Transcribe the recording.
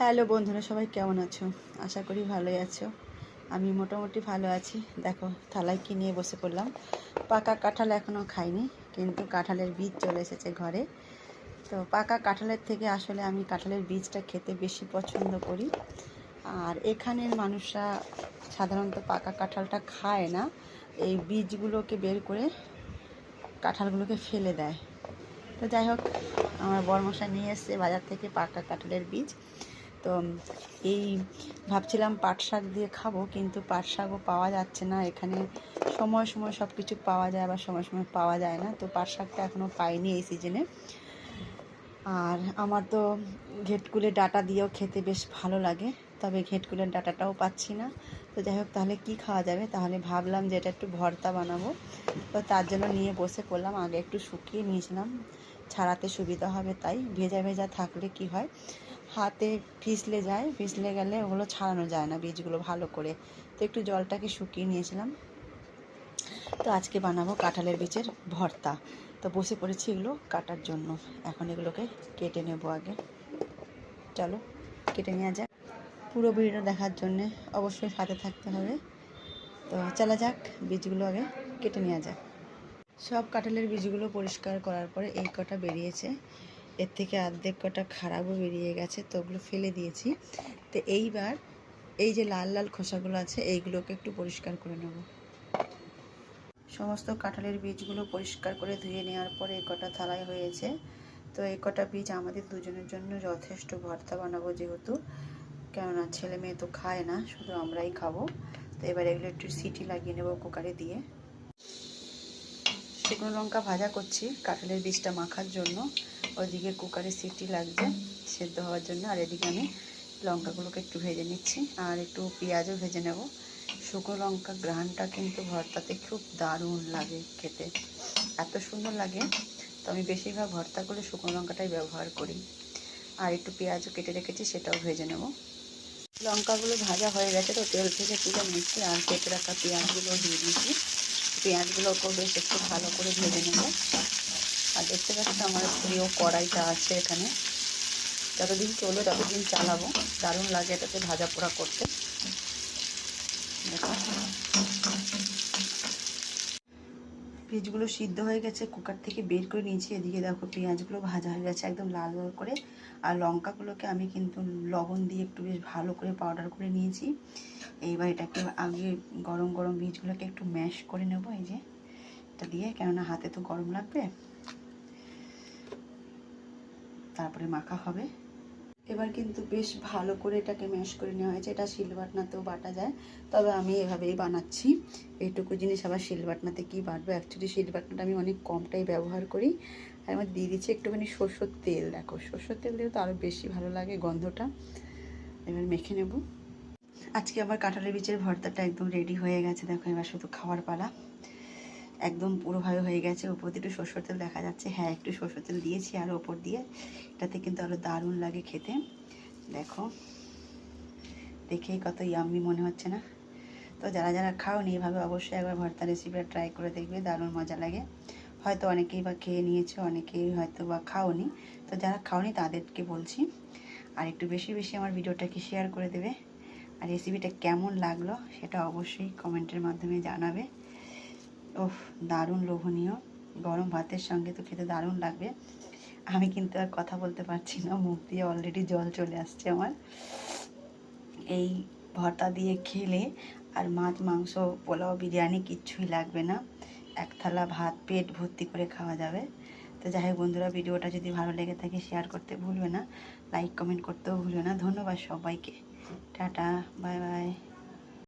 Hello বন্ধুরা, সবাই কেমন আছো? আশা করি ভালোই আছো। আমি মোটামুটি ভালো আছি। দেখো থালায় কি নিয়ে বসে পড়লাম। পাকা কাঁঠাল এখনও খাইনি, কিন্তু কাঁঠালের বীজ চলে এসেছে ঘরে। তো পাকা কাঁঠালের থেকে আসলে আমি কাঁঠালের বীজটা খেতে বেশি পছন্দ করি। আর এখানের মানুষরা সাধারণত পাকা কাঁঠালটা খায় না, এই বীজগুলোকে বের করে কাঁঠালগুলোকে ফেলে দেয়। তো যাই হোক, আমার বরমশাই নিয়ে এসছে বাজার থেকে পাকা কাঁঠালের বীজ। তো এই ভাবছিলাম পাট শাক দিয়ে খাবো, কিন্তু পাট শাকও পাওয়া যাচ্ছে না এখানে। সময় সময় সব কিছু পাওয়া যায়, আবার সময় সময় পাওয়া যায় না। তো পাট শাকটা এখনও পাইনি এই সিজনে। আর আমার তো ঘেটকুলের ডাঁটা দিয়েও খেতে বেশ ভালো লাগে, তবে ঘেটকুলের ডাঁটাটাও পাচ্ছি না। তো যাই হোক, তাহলে কি খাওয়া যাবে? তাহলে ভাবলাম যে এটা একটু ভর্তা বানাবো। তো তার জন্য নিয়ে বসে পড়লাম। আগে একটু শুকিয়ে নিয়েছিলাম, ছাড়াতে সুবিধা হবে তাই। ভেজা ভেজা থাকলে কি হয়, হাতে পিছলে গেলে ওগুলো ছাড়ানো যায় না বীজগুলো ভালো করে। তো একটু জলটাকে শুকিয়ে নিয়েছিলাম। তো আজকে বানাবো কাঁঠালের বীজের ভর্তা। তো বসে পড়েছি এগুলো কাটার জন্য। এখন এগুলোকে কেটে নেব আগে। চলো কেটে নেওয়া যাক। পুরো ভিডিওটা দেখার জন্যে অবশ্যই সাথে থাকতে হবে। তো চলা যাক, বীজগুলো আগে কেটে নেওয়া যাক। সব কাঁঠালের বীজগুলো পরিষ্কার করার পরে এই কটা বেরিয়েছে, এর থেকে অর্ধেক কটা খারাপও বেরিয়ে গেছে, তো ওগুলো ফেলে দিয়েছি। তো এইবার এই যে লাল লাল খোসাগুলো আছে এইগুলোকে একটু পরিষ্কার করে নেব। সমস্ত কাঁঠালের বীজগুলো পরিষ্কার করে ধুয়ে নেওয়ার পরে এই কটা থালায় হয়েছে। তো এই কটা বীজ আমাদের দুজনের জন্য যথেষ্ট। ভর্তা বানাবো যেহেতু, কেননা ছেলে মেয়ে তো খায় না, শুধু আমরাই খাবো। তো এবার এগুলো একটু সিটি লাগিয়ে নেব কুকারে দিয়ে। শুকনো লঙ্কা ভাজা করছি কাঁঠালের বীজটা মাখার জন্য। ওইদিকে কুকারে সিটি লাগছে সেদ্ধ হওয়ার জন্য, আর এদিকে আমি লঙ্কাগুলোকে একটু ভেজে নিচ্ছি, আর একটু পেঁয়াজও ভেজে নেব। শুকনো লঙ্কা ঘ্রাণটা কিন্তু ভর্তাতে খুব দারুণ লাগে খেতে, এত সুন্দর লাগে। তো আমি বেশিরভাগ ভর্তা করে শুকনো লঙ্কাটাই ব্যবহার করি। আর একটু পেঁয়াজও কেটে রেখেছি, সেটাও ভেজে নেব। লঙ্কাগুলো ভাজা হয়ে গেছে, তো তেল থেকে তুলে নিচ্ছি, আর কেটে রাখা পেঁয়াজগুলো দিয়ে দিচ্ছি। পেঁয়াজগুলোকেও বেশ একটু ভালো করে ভেজে নেব। আর দেখতে পাচ্ছি আমার প্রিয় কড়াইটা আছে এখানে। যতদিন চলবে ততদিন চালাবো, দারুণ লাগে এটাতে ভাজা পোড়া করতে। দেখো বীজগুলো সিদ্ধ হয়ে গেছে, কুকার থেকে বের করে নিয়েছি। এদিকে দেখো পেঁয়াজগুলো ভাজা হয়ে গেছে একদম লাল লাল করে। আর লঙ্কাগুলোকে আমি কিন্তু লবণ দিয়ে একটু বেশ ভালো করে পাউডার করে নিয়েছি। এইবার এটাকে আগে গরম গরম বীজগুলোকে একটু ম্যাশ করে নেব, এই যে এটা দিয়ে, কেননা হাতে তো গরম লাগবে, তারপরে মাখা হবে। এবার কিন্তু বেশ ভালো করে এটাকে ম্যাশ করে নেওয়া হয়েছে। এটা শিলবাটনাতেও বাটা যায়, তবে আমি এভাবেই বানাচ্ছি। এইটুকু জিনিস আবার শিলবাটনাতে কি বাটবো, অ্যাকচুয়ালি শিলবাটনাটা আমি অনেক কমটাই ব্যবহার করি। আর আমার দিয়ে দিচ্ছি একটুখানি সরষের তেল। দেখো সরষের তেল দিলে তো আরও বেশি ভালো লাগে গন্ধটা। এবার মেখে নেব। আজকে আবার কাঁঠালের বীজের ভর্তাটা একদম রেডি হয়ে গেছে। দেখো এবার শুধু খাওয়ার পালা। একদম পুরোভাবে হয়ে গেছে। ওপর দিয়ে একটু সরষের তেল দেখা যাচ্ছে, হ্যাঁ একটু সরষের তেল দিয়েছি আর ওপর দিয়ে, এটাতে কিন্তু আরও দারুণ লাগে খেতে। দেখো দেখেই কত ইয়াম্মি মনে হচ্ছে না? তো যারা যারা খাওনি এভাবে অবশ্যই একবার ভর্তা রেসিপিটা ট্রাই করে দেখবে, দারুণ মজা লাগে। হয়তো অনেকেই বা খেয়ে নিয়েছে, অনেকেই হয়তো বা খাওনি। তো যারা খাওনি তাদেরকে বলছি, আর একটু বেশি বেশি আমার ভিডিওটাকে শেয়ার করে দেবে। আর রেসিপিটা কেমন লাগলো সেটা অবশ্যই কমেন্টের মাধ্যমে জানাবে। ওফ, দারুণ লোভনীয়। গরম ভাতের সঙ্গে তো খেতে দারুণ লাগবে। আমি কিন্তু আর কথা বলতে পারছি না, মুখ দিয়ে অলরেডি জল চলে আসছে আমার। এই ভর্তা দিয়ে খেলে আর মাছ মাংস পোলাও বিরিয়ানি কিচ্ছুই লাগবে না, এক থালা ভাত পেট ভর্তি করে খাওয়া যাবে। তো যাই হোক বন্ধুরা, ভিডিওটা যদি ভালো লেগে থাকে শেয়ার করতে ভুলবে না, লাইক কমেন্ট করতেও ভুলবে না। ধন্যবাদ সবাইকে, টাটা, বাই বাই।